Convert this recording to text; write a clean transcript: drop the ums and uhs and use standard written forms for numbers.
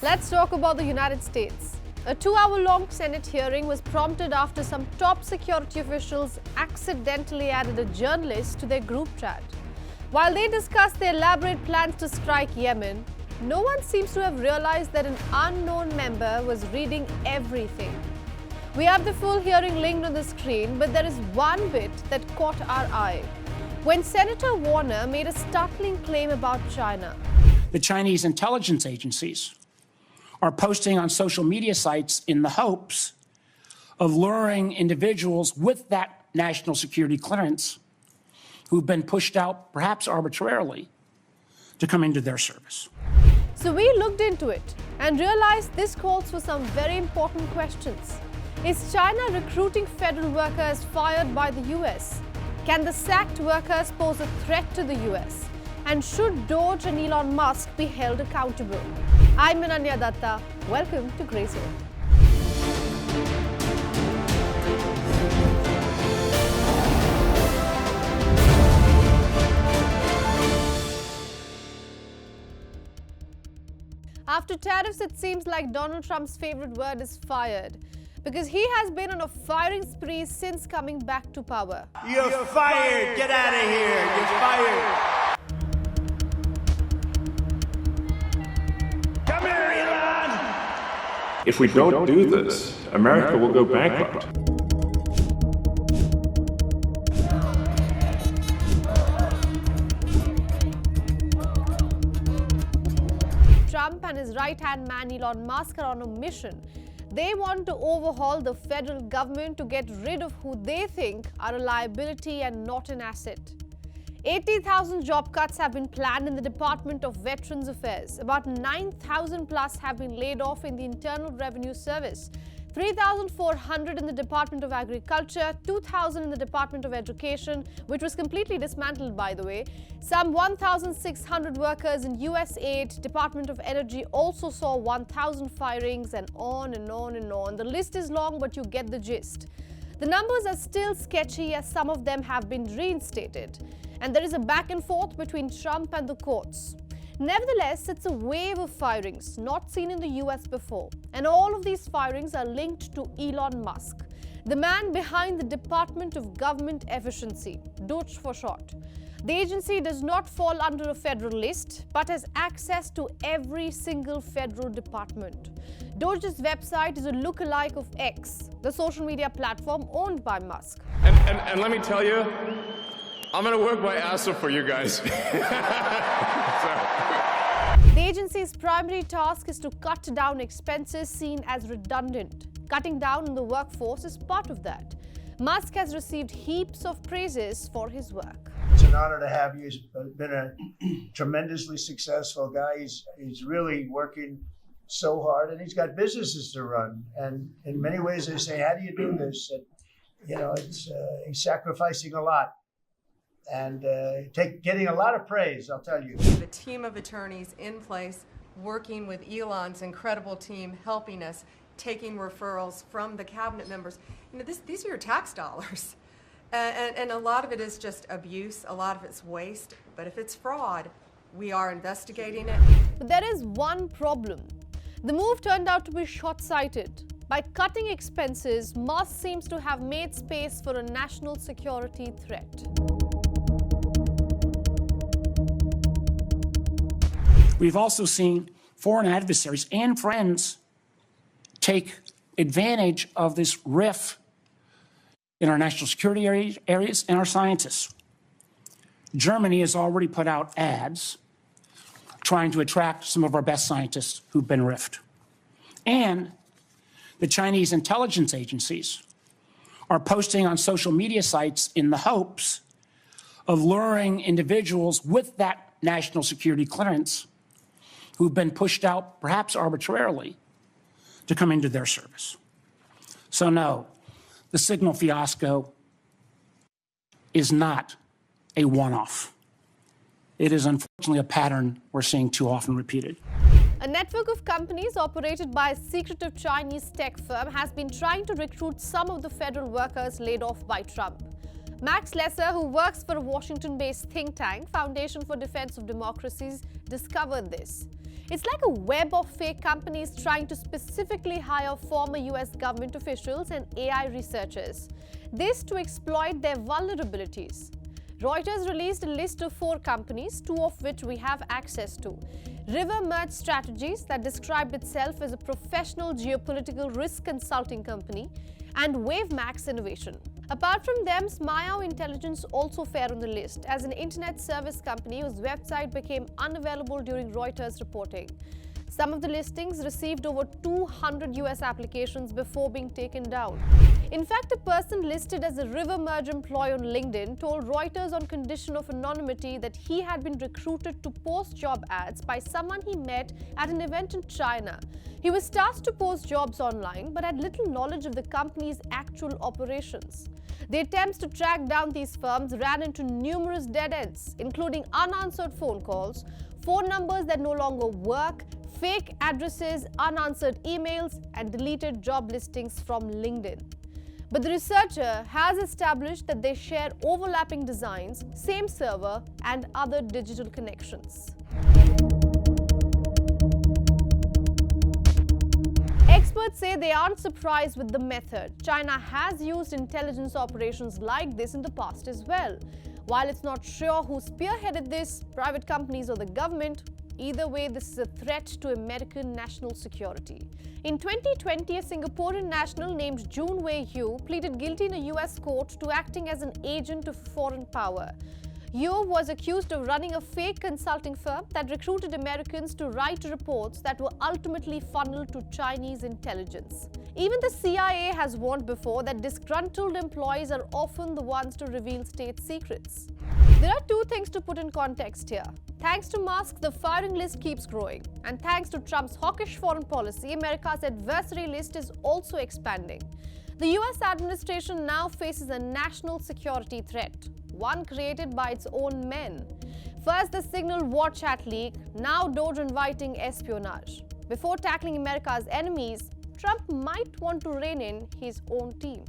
Let's talk about the United States. A 2-hour-long Senate hearing was prompted after some top security officials accidentally added a journalist to their group chat. While they discussed their elaborate plans to strike Yemen, no one seems to have realized that an unknown member was reading everything. We have the full hearing linked on the screen, but there is one bit that caught our eye. When Senator Warner made a startling claim about China. The Chinese intelligence agencies are posting on social media sites in the hopes of luring individuals with that national security clearance who've been pushed out, perhaps arbitrarily, to come into their service. So we looked into it and realized this calls for some very important questions. Is China recruiting federal workers fired by the US? Can the sacked workers pose a threat to the US? And should DOGE and Elon Musk be held accountable? I'm Ananya Datta. Welcome to Grey Zone. After tariffs, it seems like Donald Trump's favorite word is fired, because he has been on a firing spree since coming back to power. You're fired! Get out of here! You're fired! Come here, Elon! If we don't do this, America will go bankrupt. Trump and his right-hand man Elon Musk are on a mission. They want to overhaul the federal government to get rid of who they think are a liability and not an asset. 80,000 job cuts have been planned in the Department of Veterans Affairs. About 9,000 plus have been laid off in the Internal Revenue Service. 3,400 in the Department of Agriculture, 2,000 in the Department of Education, which was completely dismantled, by the way. Some 1,600 workers in USAID, Department of Energy also saw 1,000 firings, and on and on and on. The list is long, but you get the gist. The numbers are still sketchy as some of them have been reinstated. And there is a back and forth between Trump and the courts. Nevertheless, it's a wave of firings not seen in the US before. And all of these firings are linked to Elon Musk, the man behind the Department of Government Efficiency, DOGE for short. The agency does not fall under a federal list, but has access to every single federal department. DOGE's website is a lookalike of X, the social media platform owned by Musk. And let me tell you, I'm gonna work my ass off for you guys. The agency's primary task is to cut down expenses seen as redundant. Cutting down on the workforce is part of that. Musk has received heaps of praises for his work. It's an honor to have you. He's been a tremendously successful guy. He's really working so hard, and he's got businesses to run. And in many ways, they say, "How do you do this?" And, he's sacrificing a lot and getting a lot of praise, I'll tell you. The team of attorneys in place, working with Elon's incredible team, helping us, taking referrals from the cabinet members. These are your tax dollars. And a lot of it is just abuse, a lot of it's waste. But if it's fraud, we are investigating it. But there is one problem. The move turned out to be short-sighted. By cutting expenses, Musk seems to have made space for a national security threat. We've also seen foreign adversaries and friends take advantage of this rift in our national security areas and our scientists. Germany has already put out ads trying to attract some of our best scientists who've been rifted. And the Chinese intelligence agencies are posting on social media sites in the hopes of luring individuals with that national security clearance who've been pushed out, perhaps arbitrarily, to come into their service. So no, the Signal fiasco is not a one-off. It is unfortunately a pattern we're seeing too often repeated. A network of companies operated by a secretive Chinese tech firm has been trying to recruit some of the federal workers laid off by Trump. Max Lesser, who works for a Washington-based Thinktank, Foundation for Defense of Democracies, discovered this. It's like a web of fake companies trying to specifically hire former US government officials and AI researchers. This to exploit their vulnerabilities. Reuters released a list of 4 companies, 2 of which we have access to. River Merge Strategies, that described itself as a professional geopolitical risk consulting company, and WaveMax Innovation. Apart from them, Smile Intelligence also fare on the list as an internet service company whose website became unavailable during Reuters reporting. Some of the listings received over 200 US applications before being taken down. In fact, a person listed as a River Merge employee on LinkedIn told Reuters on condition of anonymity that he had been recruited to post job ads by someone he met at an event in China. He was tasked to post jobs online but had little knowledge of the company's actual operations. The attempts to track down these firms ran into numerous dead ends, including unanswered phone calls, phone numbers that no longer work, fake addresses, unanswered emails, and deleted job listings from LinkedIn. But the researcher has established that they share overlapping designs, same server, and other digital connections. Experts say they aren't surprised with the method. China has used intelligence operations like this in the past as well. While it's not sure who spearheaded this, private companies or the government, either way, this is a threat to American national security. In 2020, a Singaporean national named Jun Wei-Yu pleaded guilty in a US court to acting as an agent of foreign power. Yu was accused of running a fake consulting firm that recruited Americans to write reports that were ultimately funneled to Chinese intelligence. Even the CIA has warned before that disgruntled employees are often the ones to reveal state secrets. There are 2 things to put in context here. Thanks to Musk, the firing list keeps growing. And thanks to Trump's hawkish foreign policy, America's adversary list is also expanding. The US administration now faces a national security threat, one created by its own men. First, the Signal war chat leak, now DOGE inviting espionage. Before tackling America's enemies, Trump might want to rein in his own team.